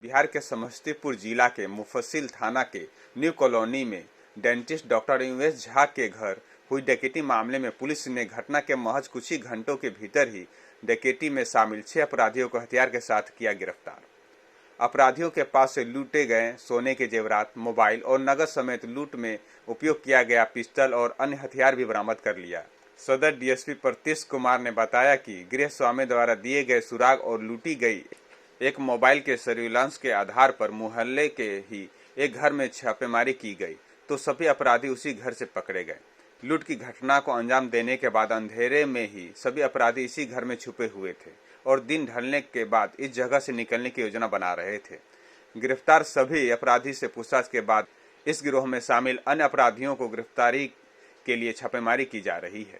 बिहार के समस्तीपुर जिला के मुफस्सिल थाना के न्यू कॉलोनी में डेंटिस्ट डॉक्टर यूएस झा के घर हुई डकैती मामले में पुलिस ने घटना के महज कुछ ही घंटों के भीतर ही डकैती में शामिल 6 अपराधियों को हथियार के साथ किया गिरफ्तार। अपराधियों के पास से लूटे गए सोने के जेवरात, मोबाइल और नगद समेत लूट में उपयोग किया गया पिस्टल और अन्य हथियार भी बरामद कर लिया। सदर डीएसपी प्रतीश कुमार ने बताया कि गृह स्वामी द्वारा दिए गए सुराग और लूटी गई एक मोबाइल के सर्विलांस के आधार पर मुहल्ले के ही एक घर में छापेमारी की गई तो सभी अपराधी उसी घर से पकड़े गए। लूट की घटना को अंजाम देने के बाद अंधेरे में ही सभी अपराधी इसी घर में छुपे हुए थे और दिन ढलने के बाद इस जगह से निकलने की योजना बना रहे थे। गिरफ्तार सभी अपराधी से पूछताछ के बाद इस गिरोह में शामिल अन्य अपराधियों को गिरफ्तारी के लिए छापेमारी की जा रही है।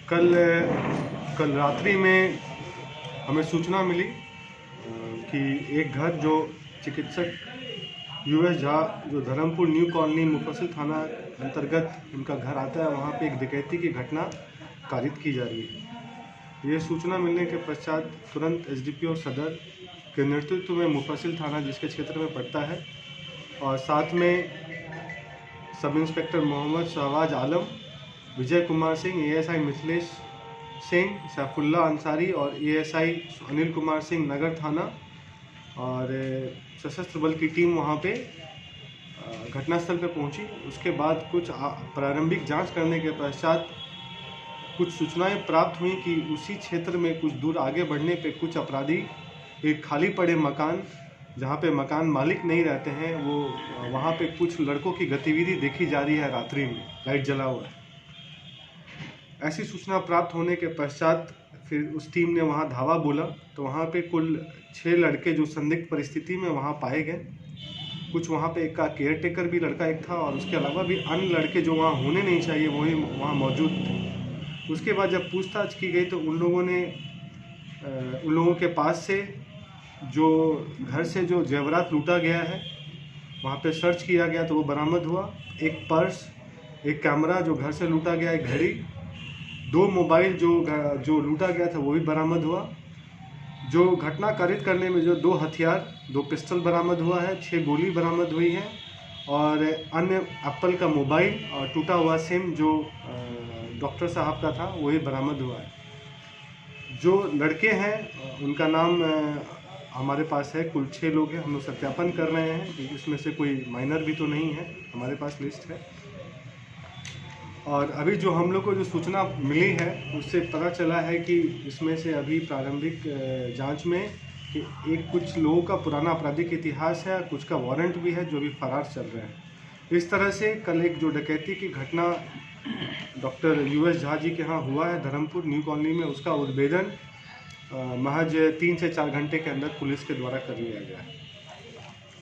कल रात्रि में हमें सूचना मिली कि एक घर जो चिकित्सक यूएस झा जो धर्मपुर न्यू कॉलोनी मुफस्सिल थाना अंतर्गत उनका घर आता है, वहाँ पे एक डकैती की घटना कारित की जा रही है। ये सूचना मिलने के पश्चात तुरंत एसडीपीओ सदर के नेतृत्व में मुफस्सिल थाना जिसके क्षेत्र में पड़ता है और साथ में सब इंस्पेक्टर मोहम्मद शहबाज आलम, विजय कुमार सिंह, एएसआई मिथिलेश सिंह, सैफुल्ला अंसारी और एएसआई अनिल कुमार सिंह नगर थाना और सशस्त्र बल की टीम वहां पे घटनास्थल पे पहुंची। उसके बाद कुछ प्रारंभिक जांच करने के पश्चात कुछ सूचनाएं प्राप्त हुई कि उसी क्षेत्र में कुछ दूर आगे बढ़ने पे कुछ अपराधी एक खाली पड़े मकान जहां पे मकान मालिक नहीं रहते हैं वो वहां पे कुछ लड़कों की गतिविधि देखी जा रही है, रात्रि में लाइट जला हुआ है। ऐसी सूचना प्राप्त होने के पश्चात फिर उस टीम ने वहां धावा बोला तो वहां पे कुल 6 लड़के जो संदिग्ध परिस्थिति में वहां पाए गए। कुछ वहां पे एक का केयर टेकर भी लड़का एक था और उसके अलावा भी अन्य लड़के जो वहां होने नहीं चाहिए वही वहां मौजूद थे। उसके बाद जब पूछताछ की गई तो उन लोगों के पास से जो घर से जो जेवरात लूटा गया है वहाँ पे सर्च किया गया तो वो बरामद हुआ। एक पर्स, एक कैमरा जो घर से लूटा गया, एक घड़ी, 2 मोबाइल जो लूटा गया था वो भी बरामद हुआ। जो घटना कारित करने में जो 2 हथियार, 2 पिस्टल बरामद हुआ है, 6 गोली बरामद हुई है और अन्य एप्पल का मोबाइल और टूटा हुआ सिम जो डॉक्टर साहब का था वही बरामद हुआ है। जो लड़के हैं उनका नाम हमारे पास है, कुल 6 लोग हैं। हम लोग सत्यापन कर रहे हैं कि इसमें से कोई माइनर भी तो नहीं है, हमारे पास लिस्ट है। और अभी जो हम लोग को जो सूचना मिली है उससे पता चला है कि इसमें से अभी प्रारंभिक जांच में कि कुछ लोगों का पुराना आपराधिक इतिहास है, कुछ का वारंट भी है जो भी फरार चल रहे हैं। इस तरह से कल एक जो डकैती की घटना डॉक्टर यूएस झा जी के यहाँ हुआ है धर्मपुर न्यू कॉलोनी में, उसका उद्भेदन महज 3 से 4 घंटे के अंदर पुलिस के द्वारा कर लिया गया है।